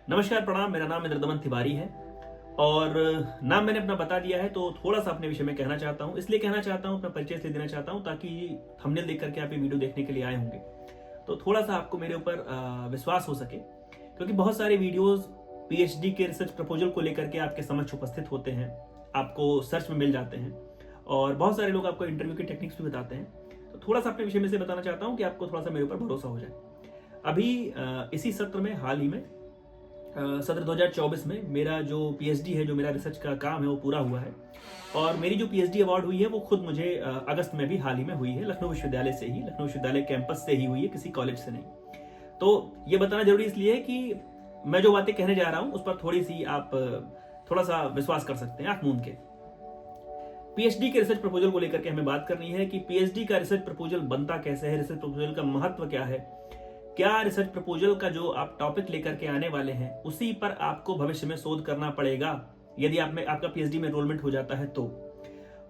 नमस्कार, प्रणाम। मेरा नाम इंद्रदमन तिवारी है और नाम मैंने अपना बता दिया है तो थोड़ा सा अपने विषय में कहना चाहता हूँ। इसलिए कहना चाहता हूँ, अपना परिचय इसलिए देना चाहता हूँ ताकि थंबनेल देख करके आप ये वीडियो देखने के लिए आए होंगे तो थोड़ा सा आपको मेरे ऊपर विश्वास हो सके, क्योंकि बहुत सारे वीडियोस पीएचडी के रिसर्च प्रपोजल को लेकर के आपके समक्ष उपस्थित होते हैं, आपको सर्च में मिल जाते हैं और बहुत सारे लोग आपको इंटरव्यू की टेक्निक्स भी बताते हैं। तो थोड़ा सा अपने विषय में से बताना चाहता हूँ कि आपको थोड़ा सा मेरे ऊपर भरोसा हो जाए। अभी इसी सत्र में, हाल ही में सत्र 2024 में मेरा जो पीएचडी है, जो मेरा रिसर्च का काम है, वो पूरा हुआ है और मेरी जो पीएचडी अवार्ड हुई है वो खुद मुझे अगस्त में भी हाल ही में हुई है, लखनऊ विश्वविद्यालय से ही, लखनऊ विश्वविद्यालय कैंपस से ही हुई है, किसी कॉलेज से नहीं। तो ये बताना जरूरी इसलिए है कि मैं जो बातें कहने जा रहा हूं उस पर थोड़ी सी आप थोड़ा सा विश्वास कर सकते हैं, आंख मूंद के। पीएचडी के रिसर्च प्रपोजल को लेकर के हमें बात करनी है कि पीएचडी का रिसर्च प्रपोजल बनता कैसे है, रिसर्च प्रपोजल का महत्व क्या है, क्या रिसर्च प्रपोजल का जो आप टॉपिक लेकर के आने वाले हैं उसी पर आपको भविष्य में शोध करना पड़ेगा यदि आपका पीएचडी में एनरोलमेंट हो जाता है तो।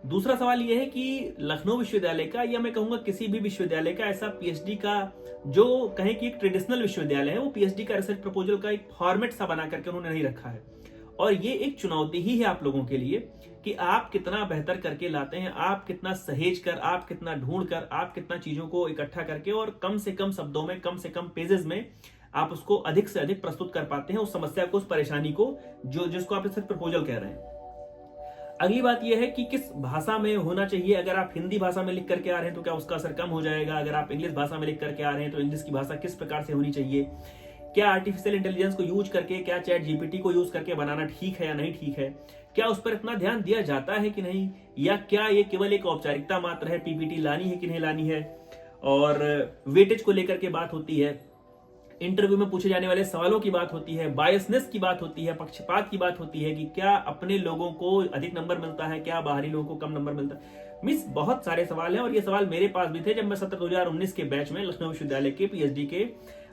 दूसरा सवाल यह है कि लखनऊ विश्वविद्यालय का, या मैं कहूंगा किसी भी विश्वविद्यालय का ऐसा पीएचडी का जो कहें कि एक ट्रेडिशनल विश्वविद्यालय है, वो पीएचडी का रिसर्च प्रपोजल का एक फॉर्मेट सा बना करके उन्होंने नहीं रखा है। और ये एक चुनौती ही है आप लोगों के लिए कि आप कितना बेहतर करके लाते हैं, आप कितना सहेज कर, आप कितना ढूंढ कर, आप कितना चीजों को इकट्ठा करके और कम से कम शब्दों में, कम से कम पेजेस में आप उसको अधिक से अधिक प्रस्तुत कर पाते हैं, उस समस्या को, उस परेशानी को जिसको आप रिसर्च प्रपोजल कह रहे हैं। अगली बात यह है कि किस भाषा में होना चाहिए। अगर आप हिंदी भाषा में लिख करके आ रहे हैं तो क्या उसका असर कम हो जाएगा? अगर आप इंग्लिश भाषा में लिख करके आ रहे हैं तो इंग्लिश की भाषा किस प्रकार से होनी चाहिए? क्या आर्टिफिशियल इंटेलिजेंस को यूज करके, क्या चैट जीपीटी को यूज करके बनाना ठीक है या नहीं ठीक है? क्या उस पर इतना ध्यान दिया जाता है कि नहीं, या क्या ये केवल एक औपचारिकता मात्र है, पीपीटी लानी है कि नहीं लानी है? और वेटेज को लेकर के बात होती है, इंटरव्यू में पूछे जाने वाले सवालों की बात होती है, बायसनेस की बात होती है, पक्षपात की बात होती है कि क्या अपने लोगों को अधिक नंबर मिलता है, क्या बाहरी लोगों को कम नंबर मिलता है। मिस बहुत सारे सवाल हैं और ये सवाल मेरे पास भी थे जब मैं सत्र 2019 के बैच में लखनऊ विश्वविद्यालय के पीएचडी के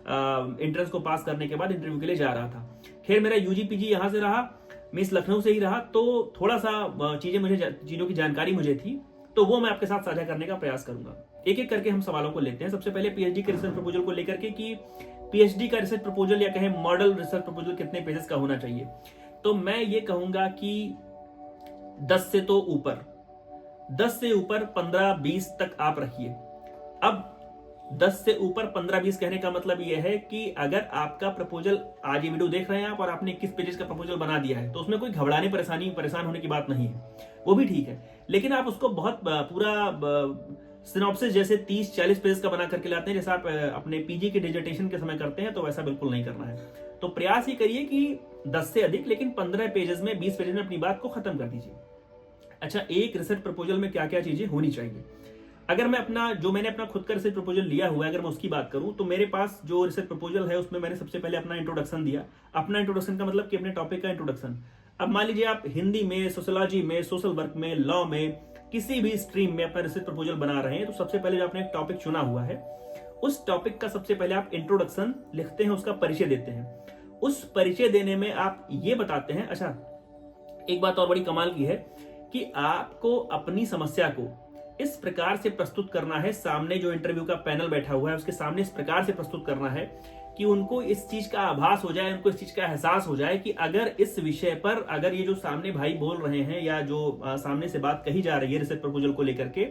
एंट्रेंस को पास करने के बाद इंटरव्यू के लिए जा रहा था। खैर, मेरा यूजी पीजी यहां से रहा, मिस लखनऊ से ही रहा, तो थोड़ा सा चीजों की जानकारी मुझे थी, तो वो मैं आपके साथ साझा करने का प्रयास करूंगा। एक एक करके हम सवालों को लेते हैं। सबसे पहले पीएचडी के रिसर्च प्रपोजल को लेकर के कि पीएचडी का रिसर्च प्रपोजल या कहें मॉडल रिसर्च प्रपोजल कितने पेजेस का होना चाहिए। तो मैं ये कहूंगा कि 10 से तो ऊपर, 10 से ऊपर 15-20 तक आप रखिए। अब 10 से ऊपर 15-20 कहने का मतलब यह है कि अगर आपका प्रपोजल, आज ये वीडियो देख रहे हैं आप और आपने 21 पेजेस का प्रपोजल बना दिया है, तो उसमें कोई घबराने, परेशान होने की बात नहीं है, वो भी ठीक है। लेकिन आप उसको बहुत पूरा सिनॉप्सिस जैसे 30-40 पेज का बना करके लाते हैं, जैसा आप अपने पीजी के डिसर्टेशन के समय करते हैं, तो वैसा बिल्कुल नहीं करना है। तो प्रयास ही करिए कि 10 से अधिक, लेकिन 15 पेजेस में, 20 पेजेस में अपनी बात को खत्म कर दीजिए। अच्छा, एक रिसर्च प्रपोजल में क्या क्या चीजें होनी चाहिए? अगर मैं मैंने अपना खुद का रिसर्च प्रपोजल लिया हुआ है, अगर मैं उसकी बात करूं, तो मेरे पास जो रिसर्च प्रपोजल है उसमें मैंने सबसे पहले अपना इंट्रोडक्शन दिया। अपना इंट्रोडक्शन का मतलब कि अपने टॉपिक का इंट्रोडक्शन। अब मान लीजिए आप हिंदी में, सोशियोलॉजी में, सोशल वर्क में, लॉ में, किसी भी स्ट्रीम में अपना रिसर्च प्रपोजल बना रहे हैं, तो सबसे पहले जो आपने एक टॉपिक चुना हुआ है, उस टॉपिक का सबसे पहले आप इंट्रोडक्शन लिखते हैं, उसका परिचय देते हैं। उस परिचय देने में आप ये बताते हैं, अच्छा एक बात और बड़ी कमाल की है कि आपको अपनी समस्या को इस प्रकार से प्रस्तुत करना है, सामने जो इंटरव्यू का पैनल बैठा हुआ है उसके सामने इस प्रकार से प्रस्तुत करना है कि उनको इस चीज का आभास हो जाए, उनको इस चीज का एहसास हो जाए कि अगर इस विषय पर, अगर ये जो सामने भाई बोल रहे हैं या जो सामने से बात कही जा रही है रिसर्च प्रपोजल को लेकर के,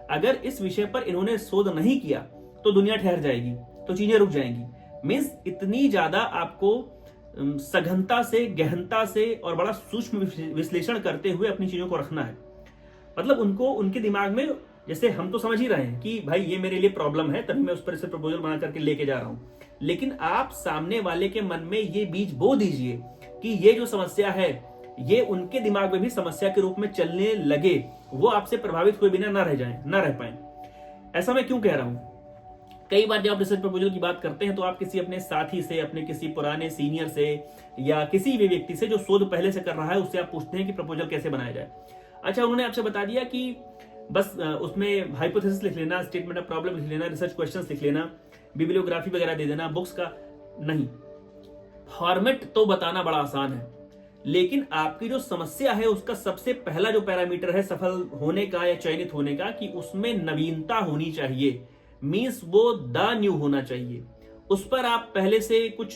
अगर इस विषय पर इन्होंने शोध नहीं किया तो दुनिया ठहर जाएगी, तो चीजें रुक जाएंगी। मीन्स इतनी ज्यादा आपको सघनता से, गहनता से और बड़ा सूक्ष्म विश्लेषण करते हुए अपनी चीजों को रखना है। मतलब उनको, उनके दिमाग में, जैसे हम तो समझ ही रहे हैं कि भाई ये मेरे लिए प्रॉब्लम है, तभी मैं उस पर रिसर्च प्रपोजल बना करके लेके जा रहा हूं, लेकिन आप सामने वाले के मन में ये बीज बो दीजिए कि ये जो समस्या है ये उनके दिमाग में भी समस्या के रूप में चलने लगे, वो आपसे प्रभावित हुए बिना ना रह पाए। ऐसा मैं क्यों कह रहा हूं? कई बार जब आप रिसर्च प्रपोजल की बात करते हैं तो आप किसी अपने साथी से, अपने किसी पुराने सीनियर से या किसी भी व्यक्ति से जो शोध पहले से कर रहा है, उससे आप पूछते हैं कि प्रपोजल कैसे बनाया जाए। अच्छा, उन्होंने आपसे बता दिया कि बस उसमें हाइपोथेसिस लिख लेना, स्टेटमेंट ऑफ प्रॉब्लम लिख लेना, रिसर्च क्वेश्चंस लिख लेना, बिब्लियोग्राफी वगैरह दे देना, बुक्स का नहीं। फॉर्मेट तो बताना बड़ा आसान है, लेकिन आपकी जो समस्या है उसका सबसे पहला जो पैरामीटर है सफल होने का या चयनित होने का, कि उसमें नवीनता होनी चाहिए। मीन्स वो द न्यू होना चाहिए, उस पर आप पहले से कुछ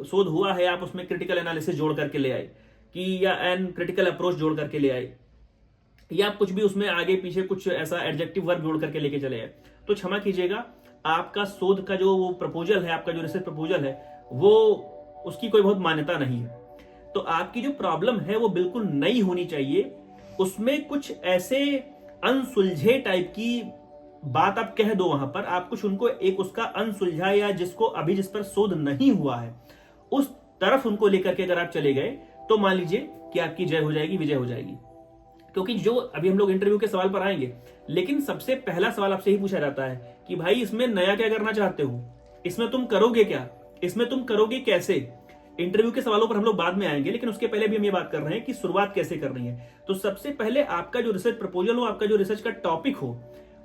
शोध हुआ है, आप उसमें क्रिटिकल एनालिसिस जोड़ करके ले आए कि या एन क्रिटिकल अप्रोच जोड़ करके ले आए, या आप कुछ भी उसमें आगे पीछे कुछ ऐसा एडजेक्टिव वर्ब जोड़ करके लेके चले आए, तो क्षमा कीजिएगा, आपका शोध का जो वो प्रपोजल है, आपका जो रिसर्च प्रपोजल है, वो उसकी कोई बहुत मान्यता नहीं है। तो आपकी जो प्रॉब्लम है वो बिल्कुल नई होनी चाहिए, उसमें कुछ ऐसे अनसुलझे टाइप की बात आप कह दो वहां पर, आप कुछ उनको एक उसका अनसुलझा या जिसको अभी जिस पर शोध नहीं हुआ है उस तरफ उनको लेकर के अगर आप चले गए तो मान लीजिए कि आपकी जय हो जाएगी, विजय हो जाएगी। क्योंकि जो अभी हम लोग इंटरव्यू के सवाल पर आएंगे, लेकिन सबसे पहला सवाल आपसे ही पूछा जाता है कि भाई इसमें नया क्या करना चाहते हो, इसमें तुम करोगे क्या, इसमें तुम करोगे कैसे। इंटरव्यू के सवालों पर हम लोग बाद में आएंगे, लेकिन उसके पहले भी हम ये बात कर रहे हैं कि शुरुआत कैसे करनी है। तो सबसे पहले आपका जो रिसर्च प्रपोजल हो, आपका जो रिसर्च का टॉपिक हो,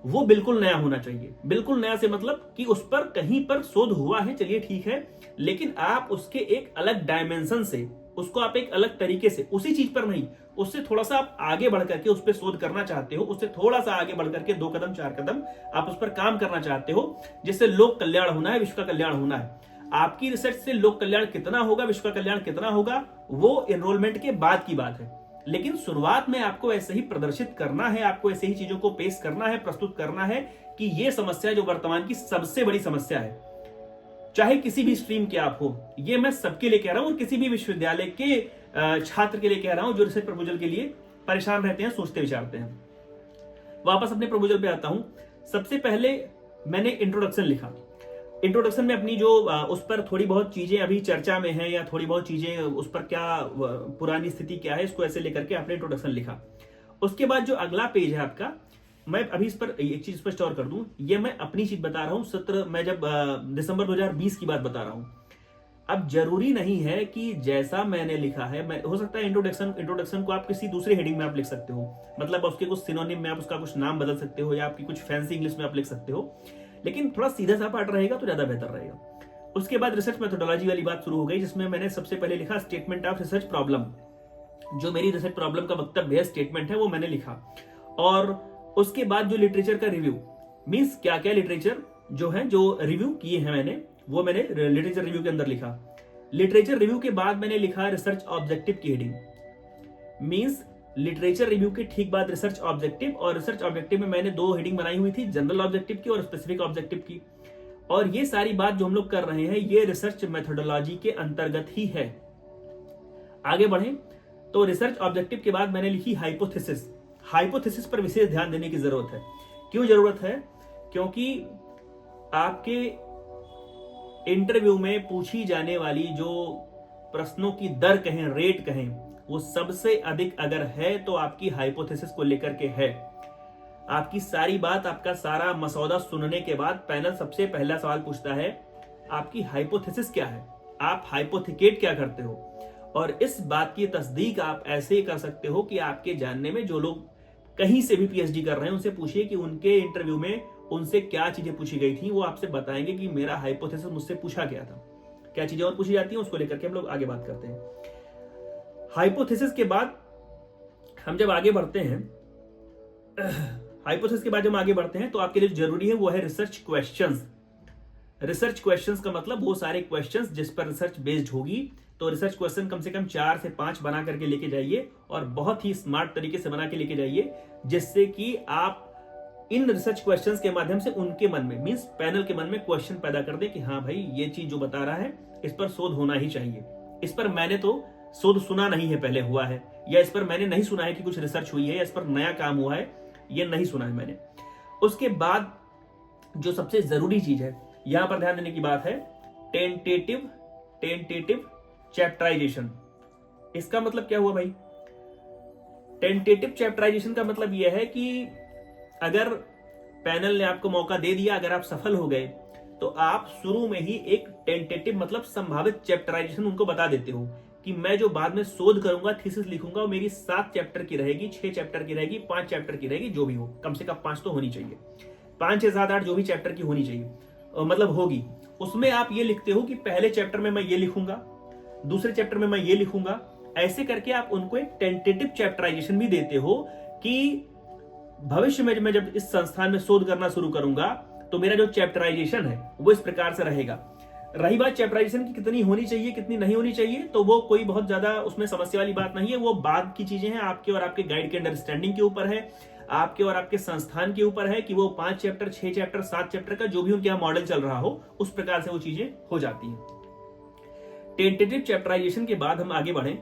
वो बिल्कुल नया होना चाहिए। बिल्कुल नया से मतलब कि उस पर कहीं पर शोध हुआ है, चलिए ठीक है, लेकिन आप उसके एक अलग डायमेंशन से, उसको आप एक अलग तरीके से, उसी चीज पर नहीं, उससे थोड़ा सा आप आगे बढ़ करके उस पर शोध करना चाहते हो, उससे थोड़ा सा आगे बढ़ करके 2 कदम 4 कदम आप उस पर काम करना चाहते हो, जिससे लोक कल्याण होना है, विश्व का कल्याण होना है। आपकी रिसर्च से लोक कल्याण कितना होगा, विश्व का कल्याण कितना होगा, वो एनरोलमेंट के बाद की बात है। लेकिन शुरुआत में आपको ऐसे ही प्रदर्शित करना है, आपको ऐसे ही चीजों को पेश करना है, प्रस्तुत करना है कि ये समस्या जो वर्तमान की सबसे बड़ी समस्या है, चाहे किसी भी स्ट्रीम के आप हो, ये मैं सबके लिए कह रहा हूं और किसी भी विश्वविद्यालय के छात्र के लिए कह रहा हूं जो रिसर्च प्रपोजल के लिए परेशान रहते हैं, सोचते विचारते हैं। वापस अपने प्रपोजल पे आता हूं। सबसे पहले मैंने इंट्रोडक्शन लिखा। इंट्रोडक्शन में अपनी जो उस पर थोड़ी बहुत चीजें अभी चर्चा में है, या थोड़ी बहुत चीजें उस पर क्या पुरानी स्थिति क्या है, इसको ऐसे लेकर के आपने इंट्रोडक्शन लिखा। उसके बाद जो अगला पेज है आपका, मैं अभी इस पर एक चीज स्पष्ट और कर दूं, ये मैं अपनी चीज बता रहा हूं, सत्र मैं जब दिसंबर 2020 की बात बता रहा हूं। अब जरूरी नहीं है कि जैसा मैंने लिखा है, मैं हो सकता है इंट्रोडक्शन को आप किसी दूसरे हेडिंग में आप लिख सकते हो, मतलब उसके कुछ सिनोनिम में आप उसका कुछ नाम बदल सकते हो, या आपकी कुछ फैंसी इंग्लिश में आप लिख सकते हो, लेकिन थोड़ा सीधा सा पार्ट रहेगा तो ज्यादा बेहतर रहेगा। उसके बाद रिसर्च मेथोडोलॉजी वाली बात शुरू हो गई, जिसमें मैंने सबसे पहले लिखा स्टेटमेंट ऑफ रिसर्च प्रॉब्लम। जो मेरी रिसर्च प्रॉब्लम का वक्तव्य है, स्टेटमेंट है, वो मैंने लिखा। और उसके बाद जो लिटरेचर का रिव्यू, मींस क्या क्या लिटरेचर जो है, जो रिव्यू किए हैं मैंने, वो मैंने लिटरेचर रिव्यू के अंदर लिखा। लिटरेचर रिव्यू के बाद मैंने लिखा रिसर्च ऑब्जेक्टिव की हेडिंग, मींस लिटरेचर रिव्यू के ठीक बाद रिसर्च ऑब्जेक्टिव, और रिसर्च ऑब्जेक्टिव में मैंने 2 हेडिंग बनाई हुई थी, जनरल ऑब्जेक्टिव की और स्पेसिफिक ऑब्जेक्टिव की। और ये सारी बात जो हम लोग कर रहे हैं, ये रिसर्च मेथोडोलॉजी के अंतर्गत ही है। आगे बढ़े तो रिसर्च ऑब्जेक्टिव के बाद मैंने लिखी हाइपोथेसिस। हाइपोथेसिस पर विशेष ध्यान देने की जरूरत है। क्यों जरूरत है? क्योंकि आपके इंटरव्यू में पूछी जाने वाली जो प्रश्नों की दर कहें, रेट कहें, वो सबसे अधिक अगर है तो आपकी हाइपोथेसिस को लेकर के है। आपकी सारी बात, आपका सारा मसौदा सुनने के बाद पैनल सबसे पहला सवाल पूछता है, आपकी हाइपोथेसिस क्या है, आप हाइपोथिकेट क्या करते हो। और इस बात की तस्दीक आप ऐसे ही कर सकते हो कि आपके जानने में जो लोग कहीं से भी पीएचडी कर रहे हैं, उनसे पूछिए कि उनके इंटरव्यू में उनसे क्या चीजें पूछी गई थी, वो आपसे बताएंगे कि मेरा हाइपोथेसिस मुझसे पूछा गया था। क्या चीजें और पूछी जाती हैं, उसको लेकर के हम लोग आगे बात करते हैं। हाइपोथेसिस के बाद हम जब आगे बढ़ते हैं, हाइपोथेसिस के बाद जब हम आगे बढ़ते हैं तो आपके लिए जरूरी है वो है रिसर्च क्वेश्चंस। रिसर्च क्वेश्चंस का मतलब वो सारे क्वेश्चंस जिस पर रिसर्च बेस्ड होगी। तो रिसर्च क्वेश्चन कम से कम 4 से 5 बना करके लेके जाइए, और बहुत ही स्मार्ट तरीके से बना के लेके जाइए, जिससे कि आप इन रिसर्च क्वेश्चंस के माध्यम से उनके मन में, मींस पैनल के मन में क्वेश्चन पैदा कर दे कि हाँ भाई, ये चीज जो बता रहा है इस पर शोध होना ही चाहिए, इस पर मैंने तो शोध सुना नहीं है, पहले हुआ है, या इस पर मैंने नहीं सुना है कि कुछ रिसर्च हुई है, या इस पर नया काम हुआ है, ये नहीं सुना है मैंने। उसके बाद जो सबसे जरूरी चीज है, यहां पर ध्यान देने की बात है, टेंटेटिव चैप्टराइजेशन। इसका मतलब क्या हुआ भाई? टेंटेटिव चैप्टराइजेशन का मतलब यह है कि अगर पैनल ने आपको मौका दे दिया, अगर आप सफल हो गए, तो आप शुरू में ही एक टेंटेटिव मतलब संभावित चैप्टराइजेशन उनको बता देते हो कि मैं जो बाद में शोध करूंगा, थीसिस लिखूंगा, वो मेरी 7 चैप्टर की रहेगी, 6 चैप्टर की रहेगी, 5 चैप्टर की रहेगी, जो भी हो, कम से कम 5 तो होनी चाहिए, 5 6 7 8 जो भी चैप्टर की होनी चाहिए, मतलब होगी। उसमें आप ये लिखते हो कि पहले चैप्टर में मैं ये लिखूंगा, दूसरे चैप्टर में मैं ये लिखूंगा। ऐसे करके आप उनको एक टेंटेटिव चैप्टराइजेशन भी देते हो कि भविष्य में मैं जब इस संस्थान में शोध करना शुरू करूंगा तो मेरा जो चैप्टराइजेशन है वो इस प्रकार से रहेगा। रही बात चैप्टराइजेशन की कितनी होनी चाहिए कितनी नहीं होनी चाहिए, तो वो कोई बहुत ज्यादा उसमें समस्या वाली बात नहीं है। वो बाद की चीजें हैं, आपके और आपके गाइड के अंडरस्टैंडिंग के ऊपर है, आपके और आपके संस्थान के ऊपर है कि वो 5 चैप्टर 6 चैप्टर 7 चैप्टर का जो भी उनके यहाँ मॉडल चल रहा हो उस प्रकार से वो चीजें हो जाती हैं। टेंटेटिव चैप्टराइजेशन के बाद हम आगे बढ़े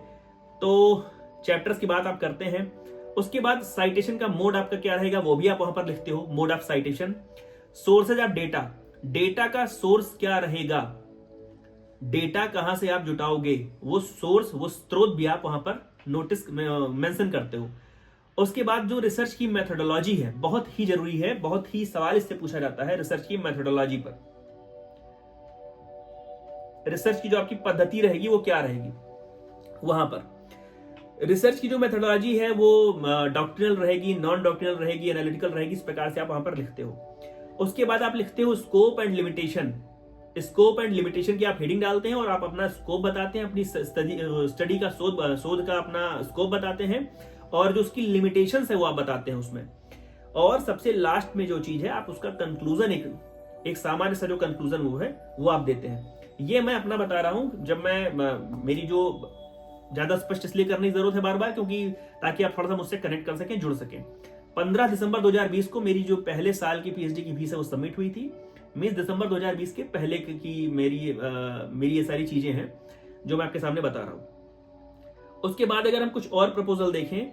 तो चैप्टर्स की बात आप करते हैं, उसके बाद साइटेशन का मोड आपका क्या रहेगा वो भी आप वहां पर लिखते हो, mode of citation. Sources of data, data का सोर्स क्या रहेगा, डेटा कहां से आप जुटाओगे, वो सोर्स वो स्रोत भी आप वहां पर नोटिस मेंशन करते हो। उसके बाद जो रिसर्च की मेथोडोलॉजी है बहुत ही जरूरी है, बहुत ही सवाल इससे पूछा जाता है रिसर्च की मेथोडोलॉजी पर। रिसर्च की जो आपकी पद्धति रहेगी वो क्या रहेगी, वहां पर रिसर्च की जो मेथोडोलॉजी है वो डॉक्ट्रिनल रहेगी, नॉन डॉक्ट्रिनल रहेगी, एनालिटिकल रहेगी, इस प्रकार से आप वहां पर लिखते हो। उसके बाद आप लिखते हो scope and limitation. Scope and limitation की आप हेडिंग डालते हैं और आप अपना स्कोप बताते हैं, अपनी स्टडी का शोध का अपना स्कोप बताते हैं और जो उसकी लिमिटेशंस है वो आप बताते हैं उसमें। और सबसे लास्ट में जो चीज है आप उसका कंक्लूजन, एक सामान्य सा जो कंक्लूजन वो है वो आप देते हैं। ये मैं अपना बता रहा हूं, जब मैं मेरी जो ज्यादा स्पष्ट इसलिए करने की जरूरत है बार बार क्योंकि ताकि आप थोड़ा सा मुझसे कनेक्ट कर सकें, जुड़ सकें। 15 दिसंबर 2020 को मेरी जो पहले साल की पीएचडी की फीस है वो सबमिट हुई थी। 20 दिसंबर 2020 के पहले की मेरी ये सारी चीजें हैं जो मैं आपके सामने बता रहा हूं। उसके बाद अगर हम कुछ और प्रपोजल देखें,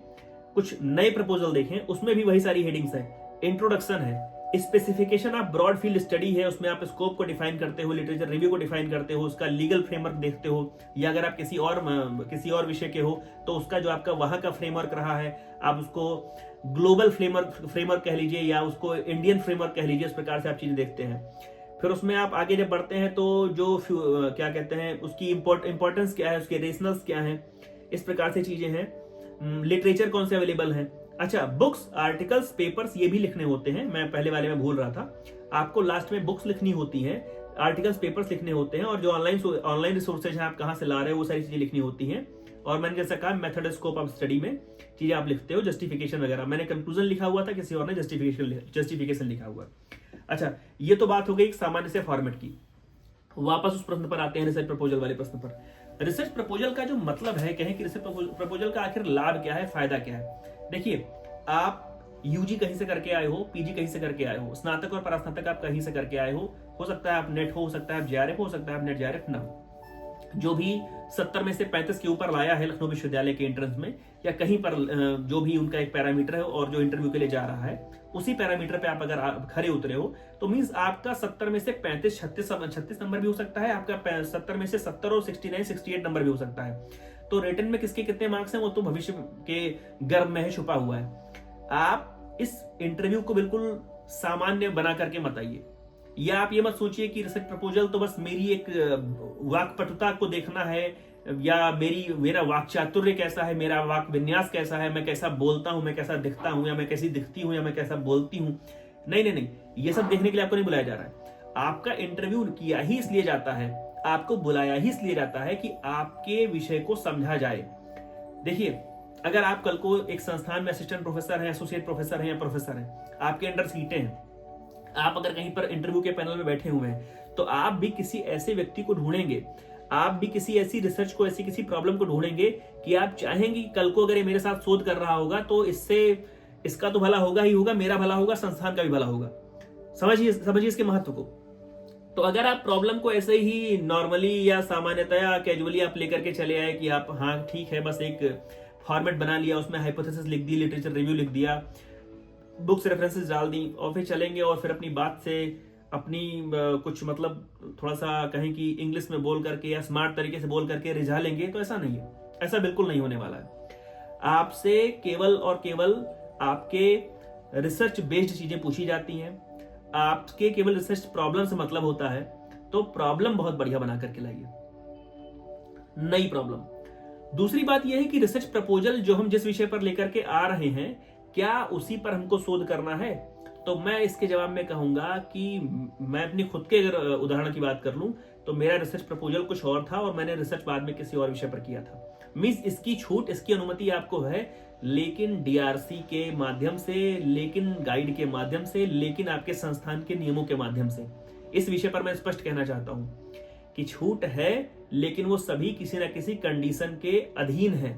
कुछ नए प्रपोजल देखें, उसमें भी वही सारी हेडिंग्स है। इंट्रोडक्शन है, specification of broad field study है, उसमें आप स्कोप को डिफाइन करते हो, लिटरेचर रिव्यू को डिफाइन करते हो, उसका लीगल फ्रेमवर्क देखते हो, या अगर आप किसी और विषय के हो तो उसका जो आपका वहां का फ्रेमवर्क रहा है आप उसको ग्लोबल फ्रेमवर्क कह लीजिए या उसको इंडियन फ्रेमवर्क कह लीजिए, इस प्रकार से आप चीजें देखते हैं। फिर उसमें आप आगे जब बढ़ते हैं तो जो क्या कहते हैं उसकी इंपॉर्टेंस क्या है, उसके रेशनल्स क्या है, इस प्रकार से चीजें हैं। लिटरेचर कौन से अवेलेबल है, अच्छा बुक्स आर्टिकल्स पेपर्स ये भी लिखने होते हैं, मैं पहले वाले में भूल रहा था, आपको लास्ट में बुक्स लिखनी होती हैं, आर्टिकल्स पेपर्स लिखने होते हैं, और जो ऑनलाइन रिसोर्सेज हैं आप कहां से ला रहे हो वो सारी चीजें लिखनी होती हैं। और मैंने जैसा कहा मेथड स्कोप ऑफ स्टडी में चीजें आप लिखते हो, जस्टिफिकेशन वगैरह। मैंने कंक्लूजन लिखा हुआ था, किसी और ने जस्टिफिकेशन लिखा हुआ। अच्छा ये तो बात हो गई एक सामान्य से फॉर्मेट की। वापस उस प्रश्न पर आते हैं, रिसर्च प्रपोजल वाले प्रश्न पर। रिसर्च प्रपोजल का जो मतलब है, कहें कि रिसर्च प्रपोजल का आखिर लाभ क्या है, फायदा क्या है। देखिए आप यूजी कहीं से करके आए हो, पीजी कहीं से करके आए हो, स्नातक और परास्नातक आप कहीं से करके आए हो सकता है आप नेट हो सकता है आप जेआरएफ हो सकता है आप नेट जेआरएफ ना हो, जो भी 70 में से 35 के ऊपर लाया है लखनऊ विश्वविद्यालय के एंट्रेंस में या कहीं पर जो भी उनका एक पैरामीटर है और जो इंटरव्यू के लिए जा रहा है उसी पैरामीटर पे आप अगर खरे उतरे हो तो मींस आपका 70 में से 35 36 नंबर भी हो सकता है, आपका 70 में से 70 और 69 68 नंबर भी हो सकता है। तो रिटन में किसके कितने मार्क्स हैं वो तो भविष्य के गर्भ में है, छुपा हुआ है। आप इस इंटरव्यू को बिल्कुल सामान्य बना करके मत आइए, या आप ये मत सोचिए कि रिसर्च प्रपोजल तो बस मेरी एक वाक्पटुता को देखना है या मेरा वाक चातुर्य कैसा है, मेरा वाक विन्यास कैसा है, मैं कैसा बोलता हूं, मैं कैसा दिखता हूं, या मैं कैसी दिखती हूं, या मैं कैसा बोलती हूं। नहीं, ये सब देखने के लिए आपको नहीं बुलाया जा रहा है। आपका इंटरव्यू किया ही इसलिए जाता है, आपको बुलाया ही इसलिए जाता है कि आपके विषय को समझा जाए। देखिए अगर आप कल को एक संस्थान में असिस्टेंट प्रोफेसर हैं, एसोसिएट प्रोफेसर हैं या प्रोफेसर हैं, आपके अंडर सीटें हैं, आप अगर कहीं पर इंटरव्यू के पैनल में बैठे हुए हैं तो आप भी किसी ऐसे व्यक्ति को ढूंढेंगे, आप भी किसी ऐसी रिसर्च को, ऐसी किसी प्रॉब्लम को ढूंढेंगे कि आप चाहेंगे कल को अगर ये मेरे साथ शोध कर रहा होगा तो इसका तो भला होगा ही होगा, मेरा भला होगा, संस्थान का भी भला होगा। समझिए इसके महत्व को। तो अगर आप प्रॉब्लम को ऐसे ही नॉर्मली या सामान्यतया कैजुअली आप लेकर के चले आए कि आप हाँ ठीक है बस एक फॉर्मेट बना लिया, उसमें हाइपोथेसिस लिख दी, लिटरेचर रिव्यू लिख दिया, बुक्स रेफरेंसेस डाल दी और फिर चलेंगे और फिर अपनी बात से अपनी कुछ मतलब थोड़ा सा कहें कि इंग्लिश में बोल करके या स्मार्ट तरीके से बोल करके रिझा लेंगे, तो ऐसा नहीं है, ऐसा बिल्कुल नहीं होने वाला है। आपसे केवल और केवल आपके रिसर्च बेस्ड चीजें पूछी जाती हैं, आपके केवल रिसर्च प्रॉब्लम से मतलब होता है, तो प्रॉब्लम बहुत बढ़िया बना करके लाइए, नई प्रॉब्लम। दूसरी बात यह है कि रिसर्च प्रपोजल जो हम जिस विषय पर लेकर के आ रहे हैं क्या उसी पर हमको शोध करना है। तो मैं इसके जवाब में कहूंगा कि मैं अपनी खुद के अगर उदाहरण की बात कर लूं तो मेरा रिसर्च प्रपोजल कुछ और था और मैंने रिसर्च बाद में किसी और विषय पर किया था। मींस इसकी छूट, इसकी अनुमति आपको है, लेकिन डीआरसी के माध्यम से, लेकिन गाइड के माध्यम से, लेकिन आपके संस्थान के नियमों के माध्यम से। इस विषय पर मैं स्पष्ट कहना चाहता हूं कि छूट है, लेकिन वो सभी किसी ना किसी कंडीशन के अधीन है।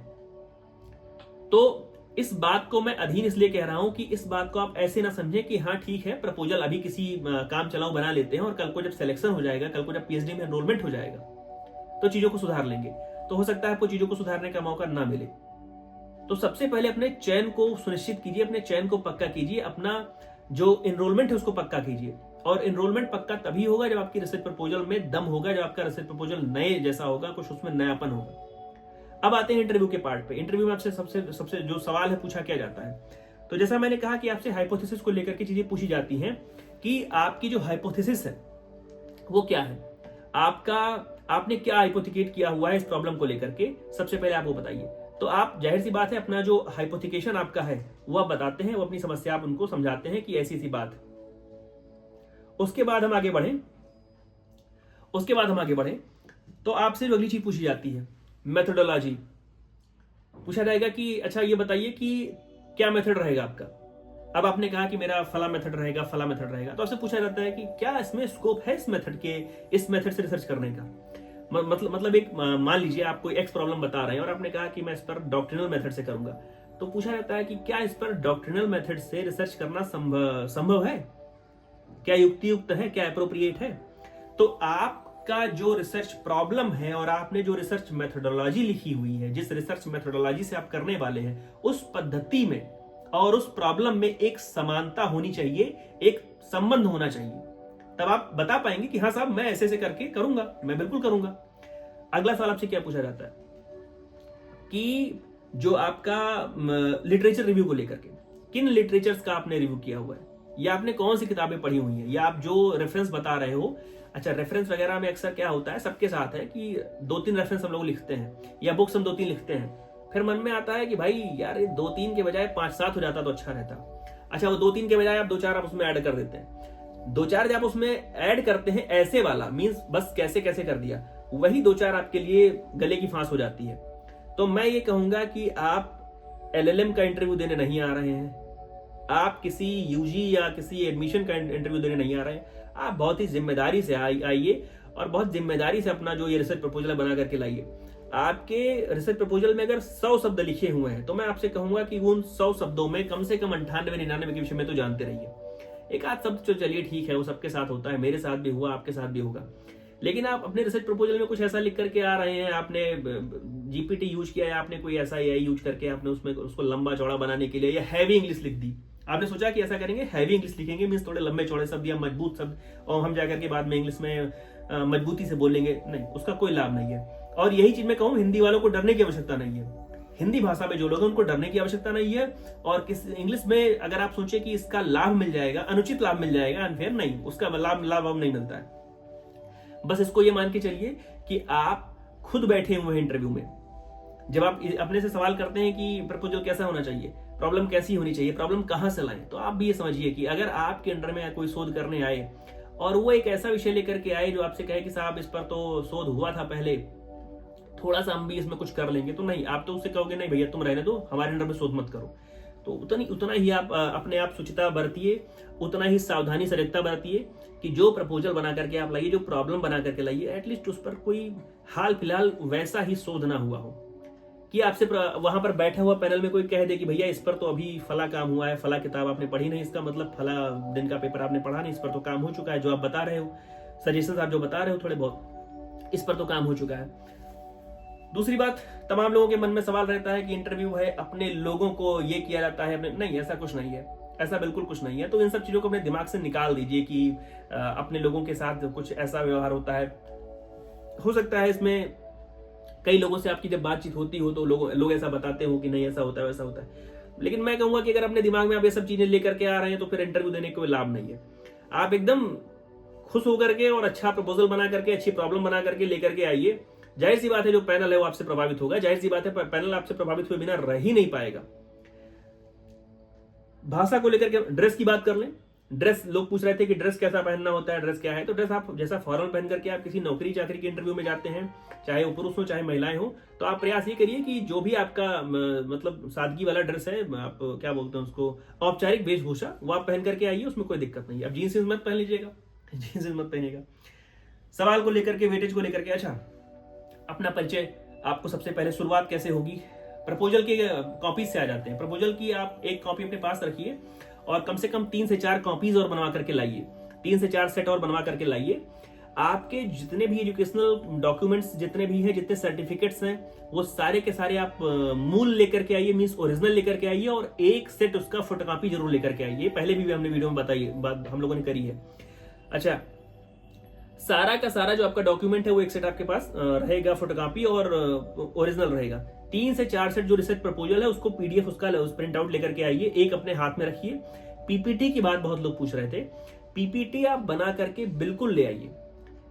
तो इस बात को मैं अधीन इसलिए कह रहा हूं कि इस बात को आप ऐसे ना समझें कि हाँ ठीक है, प्रपोजल अभी किसी काम चलाओ बना लेते हैं और कल को जब सिलेक्शन हो जाएगा, कल को जब पीएचडी में एनरोलमेंट हो जाएगा तो चीजों को सुधार लेंगे। तो हो सकता है आपको चीजों को सुधारने का मौका ना मिले। तो सबसे पहले अपने चयन को सुनिश्चित कीजिए, अपने चयन को पक्का कीजिए, अपना जो एनरोलमेंट है उसको पक्का कीजिए। और एनरोलमेंट पक्का तभी होगा जब आपकी रिसर्च प्रपोजल में दम होगा, जब आपका रिसर्च प्रपोजल नए जैसा होगा, कुछ उसमें नयापन होगा। अब आते हैं इंटरव्यू के पार्ट पे। इंटरव्यू में आपसे सबसे जो सवाल है पूछा क्या जाता है। तो जैसा मैंने कहा कि आपसे हाइपोथेसिस को लेकर के चीजें पूछी जाती हैं कि आपकी जो हाइपोथेसिस है वो क्या है, आपने क्या हाइपोथिकेट किया हुआ है इस प्रॉब्लम को लेकर के, सबसे पहले आप वो बताइए। तो आप जाहिर सी बात है अपना जो हाइपोथिकेशन आपका है वो आप बताते हैं, वो अपनी समस्या आप उनको समझाते हैं कि ऐसी सी बात है। उसके बाद हम आगे बढ़े तो आपसे जो अगली चीज पूछी जाती है मेथोडोलॉजी। पूछा जाएगा कि अच्छा ये बताइए कि क्या मेथड रहेगा आपका। अब आपने कहा कि मेरा फला मेथड रहेगा, फला मेथड रहेगा, तो आपसे पूछा जाता है कि क्या इसमें स्कोप है इस मेथड से रिसर्च करने का। मतलब एक मान लीजिए आप कोई एक्स प्रॉब्लम बता रहे हैं और आपने कहा कि मैं इस पर डॉक्ट्रिनल मेथड से करूंगा। तो पूछा जाता है कि क्या इस पर डॉक्ट्रिनल मेथड से रिसर्च करना संभव है, क्या युक्तियुक्त है, क्या एप्रोप्रिएट है। तो आपका जो रिसर्च प्रॉब्लम है और आपने जो रिसर्च मेथोडोलॉजी लिखी हुई है, जिस रिसर्च मेथोडोलॉजी से आप करने वाले हैं, उस पद्धति में और उस प्रॉब्लम में एक समानता होनी चाहिए, एक संबंध होना चाहिए। तब आप बता पाएंगे कि हाँ साहब मैं ऐसे करके करूंगा, मैं बिल्कुल करूंगा। अगला सवाल आपसे क्या पूछा जाता है कि जो आपका लिटरेचर रिव्यू को लेकर के, किन लिटरेचर्स का आपने रिव्यू किया हुआ है, या आपने कौन सी किताबें पढ़ी हुई हैं, या आप जो रेफरेंस बता रहे हो। अच्छा, रेफरेंस वगैरह में अक्सर क्या होता है, सबके साथ है कि 2-3 रेफरेंस हम लोग लिखते हैं या बुक्स हम 2-3 लिखते हैं। फिर मन में आता है कि भाई यार 2-3 के बजाय 5-7 हो जाता तो अच्छा रहता। अच्छा, वो 2-3 के बजाय आप 2-4 आप उसमें ऐड कर देते हैं। 2-4 जब आप उसमें ऐड करते हैं ऐसे वाला मीन्स बस कैसे कर दिया, वही 2-4 आपके लिए गले की फांस हो जाती है। तो मैं ये कहूंगा कि आप LLM का इंटरव्यू देने नहीं आ रहे हैं, आप किसी यूजी या किसी एडमिशन का इंटरव्यू देने नहीं आ रहे हैं। आप बहुत ही जिम्मेदारी से आइए और बहुत जिम्मेदारी से अपना जो ये रिसर्च प्रपोजल बना करके लाइए। आपके रिसर्च प्रपोजल में अगर 100 शब्द लिखे हुए हैं तो मैं आपसे कहूंगा कि उन 100 शब्दों में कम से कम 98-99 के विषय में तो जानते रहिए। एक आध शब्द तो चलिए ठीक है, वो सबके साथ होता है, मेरे साथ भी हुआ, आपके साथ भी होगा। लेकिन आप अपने रिसर्च प्रपोजल में कुछ ऐसा लिख करके आ रहे हैं, आपने GPT यूज किया है, आपने कोई ऐसा AI यूज करके आपने उसमें उसको लंबा चौड़ा बनाने के लिए या हैवी इंग्लिश लिख दी। आपने सोचा कि ऐसा करेंगे, हैवी इंग्लिश लिखेंगे मीन्स थोड़े लंबे चौड़े शब्द या मजबूत शब्द, और हम जाकर के बाद में इंग्लिश में मजबूती से बोलेंगे, नहीं, उसका कोई लाभ नहीं है। और यही चीज मैं कहूँ, हिंदी वालों को डरने की आवश्यकता नहीं है। हिंदी भाषा में जो लोग हैं उनको डरने की आवश्यकता नहीं है। और किस इंग्लिश में अगर आप सोचे कि इसका लाभ मिल जाएगा, अनुचित लाभ मिल जाएगा, अनफेयर, नहीं, उसका लाभ नहीं मिलता है। बस इसको ये मान के चलिए कि आप खुद बैठे हुए हैं इंटरव्यू में। जब आप अपने से सवाल करते हैं कि प्रपोजल कैसा होना चाहिए, प्रॉब्लम कैसी होनी चाहिए, प्रॉब्लम कहां से लाएं, तो आप भी ये समझिए कि अगर आपके अंडर में कोई शोध करने आए और वो एक ऐसा विषय लेकर के आए जो आपसे कहे कि साहब इस पर तो शोध हुआ था पहले, थोड़ा सा हम भी इसमें कुछ कर लेंगे, तो नहीं, आप तो उससे कहोगे नहीं भैया तुम रहने दो, हमारे अंडर में शोध मत करो। तो उतना ही आप अपने आप शुचिता बरतिए, उतना ही सावधानी सजगता बरतिए कि जो प्रपोजल बना करके आप लाइए, जो प्रॉब्लम बना करके लाइए, एटलीस्ट उस पर कोई हाल फिलहाल वैसा ही शोध ना हुआ हो कि आपसे वहां पर बैठा हुआ पैनल में कोई कह दे कि भैया इस पर तो अभी फला काम हुआ है, फला किताब आपने पढ़ी नहीं, इसका मतलब फला दिन का पेपर आपने पढ़ा नहीं, इस पर तो काम हो चुका है, जो आप बता रहे हो, सजेशन आप जो बता रहे हो थोड़े बहुत, इस पर तो काम हो चुका है। दूसरी बात, तमाम लोगों के मन में सवाल रहता है कि इंटरव्यू है, अपने लोगों को ये किया जाता है, नहीं, ऐसा कुछ नहीं है, ऐसा बिल्कुल कुछ नहीं है। तो इन सब चीजों को अपने दिमाग से निकाल दीजिए कि अपने लोगों के साथ कुछ ऐसा व्यवहार होता है। हो सकता है इसमें कई लोगों से आपकी जब बातचीत होती हो तो लोग ऐसा बताते हो कि नहीं ऐसा होता है, वैसा होता है। लेकिन मैं कहूंगा कि अगर अपने दिमाग में आप ये सब चीजें लेकर के आ रहे हैं तो फिर इंटरव्यू देने का कोई लाभ नहीं है। आप एकदम खुश होकर के और अच्छा प्रपोजल बना करके, अच्छी प्रॉब्लम बना करके लेकर के आइए। जाहिर सी बात है जो पैनल है वो आपसे प्रभावित होगा, जाहिर सी बात है पैनल आपसे प्रभावित हुए बिना रह ही नहीं पाएगा। भाषा को लेकर के ड्रेस की बात कर लें। ड्रेस, लोग पूछ रहे थे कि ड्रेस कैसा पहनना होता है, ड्रेस क्या है। तो ड्रेस आप जैसा फॉर्मल पहन करके आप किसी नौकरी चाकरी के इंटरव्यू में जाते हैं, चाहे वो पुरुष हो चाहे महिलाएं हो, तो आप प्रयास ये करिए कि जो भी आपका मतलब सादगी वाला ड्रेस है, आप क्या बोलते हैं उसको, औपचारिक वेशभूषा, वो आप पहन करके आइए, उसमें कोई दिक्कत नहीं है। अब जीन्स मत पहन लीजिएगा, जीन्स मत पहनिएगा। सवाल को लेकर के, वेटेज को लेकर के। अच्छा, अपना परिचय, आपको सबसे पहले शुरुआत कैसे होगी, प्रपोजल के कॉपीज से आ जाते हैं। प्रपोजल की आप एक कॉपी अपने पास रखिए और कम से कम 3 से 4 कॉपीज और बनवा करके लाइए, 3 से 4 सेट और बनवा करके लाइए। आपके जितने भी एजुकेशनल डॉक्यूमेंट्स जितने भी हैं, जितने सर्टिफिकेट्स हैं, वो सारे के सारे आप मूल लेकर के आइए, मींस ओरिजिनल लेकर के आइए, और एक सेट उसका फोटोकॉपी जरूर लेकर के आइए। पहले भी हमने वीडियो में बताई, बात हम लोगों ने करी है। अच्छा, सारा का सारा जो आपका डॉक्यूमेंट है वो एक सेट आपके पास रहेगा, फोटोकॉपी और ओरिजिनल रहेगा। 3 से 4 सेट जो रिसर्च प्रपोजल है उसको पीडीएफ उसका प्रिंट आउट लेकर के आइए, एक अपने हाथ में रखिए। पीपीटी की बात बहुत लोग पूछ रहे थे, पीपीटी आप बना करके बिल्कुल ले आइए।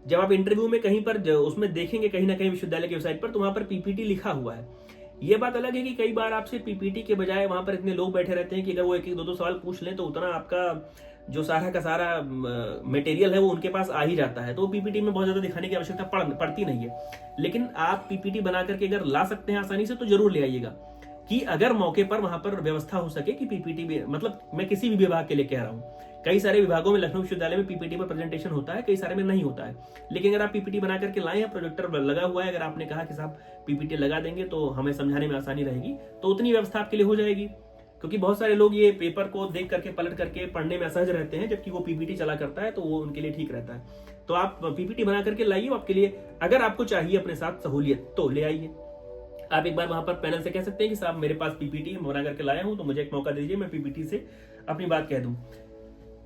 जब आप इंटरव्यू में कहीं पर उसमें देखेंगे कहीं ना कहीं विश्वविद्यालय की वेबसाइट पर, तो वहां पर पीपीटी लिखा हुआ है। ये बात अलग है कि कई बार आपसे पीपीटी के बजाय वहां पर इतने लोग बैठे रहते हैं कि अगर वो 1-1, 2-2 सवाल पूछ लें तो उतना आपका जो सारा का सारा मटेरियल है वो उनके पास आ ही जाता है, तो पीपीटी में बहुत ज्यादा दिखाने की आवश्यकता पड़ती नहीं है। लेकिन आप पीपीटी बना करके अगर ला सकते हैं आसानी से तो जरूर ले आइएगा, कि अगर मौके पर वहां पर व्यवस्था हो सके कि पीपीटी भी, मतलब मैं किसी भी विभाग के लिए कह रहा हूँ, कई सारे विभागों में लखनऊ विश्वविद्यालय में पीपीटी पर प्रेजेंटेशन होता है, कई सारे में नहीं होता है। लेकिन अगर आप पीपीटी बना करके लाए हैं, प्रोजेक्टर लगा हुआ है, अगर आपने कहा कि साहब पीपीटी लगा देंगे तो हमें समझाने में आसानी रहेगी, तो उतनी व्यवस्था आपके लिए हो जाएगी। क्योंकि बहुत सारे लोग ये पेपर को देख करके, पलट करके पढ़ने में असहज रहते हैं, जबकि वो पीपीटी चला करता है तो वो उनके लिए ठीक रहता है। तो आप पीपीटी बना करके लाइए, आपके लिए अगर आपको चाहिए अपने साथ सहूलियत तो ले आइए। आप एक बार वहां पर पैनल से कह सकते हैं कि साहब मेरे पास पीपीटी बना करके लाया हूं, तो मुझे एक मौका दीजिए, मैं पीपीटी से अपनी बात कह दूं।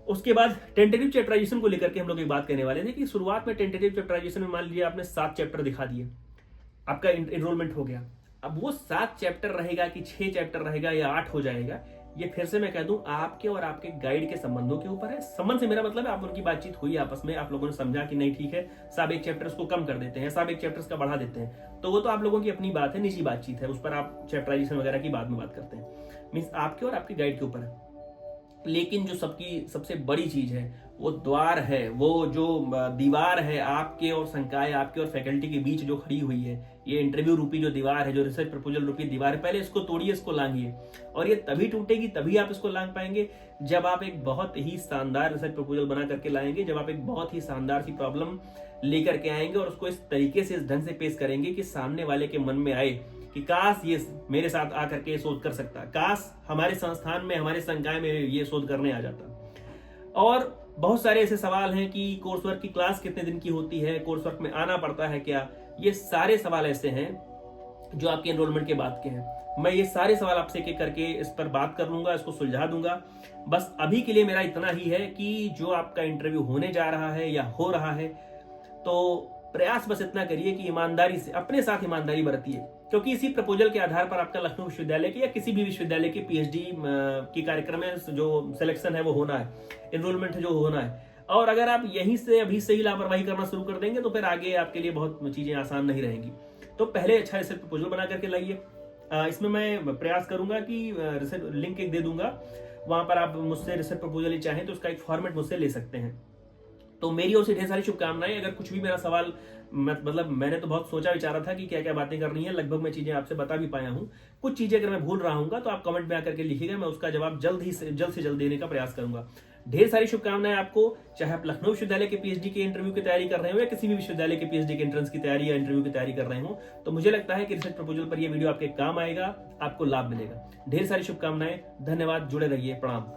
उसके बाद टेंटेटिव चैप्टराइजेशन को लेकर के हम लोग एक बात कहने वाले थे कि शुरुआत में टेंटेटिव चैप्टराइजेशन में मान लीजिए आपने 7 चैप्टर दिखा दिए, आपका एनरोलमेंट हो गया। अब वो 7 चैप्टर रहेगा कि 6 चैप्टर रहेगा या 8 हो जाएगा, ये फिर से मैं कह दूं आपके और आपके गाइड के संबंधों के ऊपर है। संबंध से मेरा मतलब है आप उनकी बातचीत हुई आपस में, आप लोगों ने समझा कि नहीं ठीक है साहब एक चैप्टर को कम कर देते हैं, साहब एक चैप्टर का बढ़ा देते हैं, तो वो तो आप लोगों की अपनी बात है, निजी बातचीत है, उस पर आप चैप्टराइजेशन वगैरह की बाद में बात करते हैं। मीन्स आपके और आपके गाइड के ऊपर है। लेकिन जो सबसे बड़ी चीज है वो द्वार है, वो जो दीवार है आपके और संकाय, आपके और फैकल्टी के बीच जो खड़ी हुई है, ये इंटरव्यू रूपी जो दीवार है, जो रिसर्च प्रपोजल रूपी दीवार है, पहले इसको तोड़िए, इसको लांघिए। और ये तभी टूटेगी, तभी आप इसको लांघ पाएंगे जब आप एक बहुत ही शानदार रिसर्च प्रपोजल बना करके लाएंगे, जब आप एक बहुत ही शानदार सी प्रॉब्लम लेकर के आएंगे और उसको इस तरीके से, इस ढंग से पेश करेंगे कि सामने वाले के मन में आए कि काश ये मेरे साथ आकर के शोध कर सकता, काश हमारे संस्थान में, हमारे संकाय में ये शोध करने आ जाता। और बहुत सारे ऐसे सवाल हैं कि कोर्स वर्क की क्लास कितने दिन की होती है, कोर्स वर्क में आना पड़ता है क्या, ये सारे सवाल ऐसे हैं जो आपके एनरोलमेंट के बाद के हैं। मैं ये सारे सवाल आपसे एक एक करके इस पर बात कर लूंगा, इसको सुलझा दूंगा। बस अभी के लिए मेरा इतना ही है कि जो आपका इंटरव्यू होने जा रहा है या हो रहा है, तो प्रयास बस इतना करिए कि ईमानदारी से, अपने साथ ईमानदारी बरतिए, क्योंकि इसी प्रपोजल के आधार पर आपका लखनऊ विश्वविद्यालय के या किसी भी विश्वविद्यालय के पीएचडी की कार्यक्रम में जो सिलेक्शन है वो होना है, एनरोलमेंट है जो होना है। और अगर आप यहीं से अभी से ही लापरवाही करना शुरू कर देंगे तो फिर आगे आपके लिए बहुत चीजें आसान नहीं रहेंगी। तो पहले अच्छा रिसर्च प्रपोजल बना करके लाइए। इसमें मैं प्रयास करूंगा कि रिसर्च लिंक एक दे दूंगा, वहां पर आप मुझसे रिसर्च प्रपोजल चाहें तो उसका एक फॉर्मेट मुझसे ले सकते हैं। तो मेरी ओर से ढेर सारी शुभकामनाएं। अगर कुछ भी मेरा सवाल, मतलब मैंने तो बहुत सोचा विचारा था कि क्या क्या बातें करनी है, लगभग मैं चीजें आपसे बता भी पाया हूँ। कुछ चीजें अगर मैं भूल रहा हूँ तो आप कमेंट में आकर के लिखिएगा, मैं उसका जवाब जल्द से जल्द देने का प्रयास करूंगा। ढेर सारी शुभकामनाएं आपको, चाहे आप लखनऊ विश्वविद्यालय के पीएचडी के इंटरव्यू की तैयारी कर रहे हो या किसी भी विश्वविद्यालय के पीएचडी के एंट्रेंस की तैयारी या इंटरव्यू की तैयारी कर रहे हो, तो मुझे लगता है कि रिसर्च प्रपोजल पर यह वीडियो आपके काम आएगा, आपको लाभ मिलेगा। ढेर सारी शुभकामनाएं, धन्यवाद, जुड़े रहिए, प्रणाम।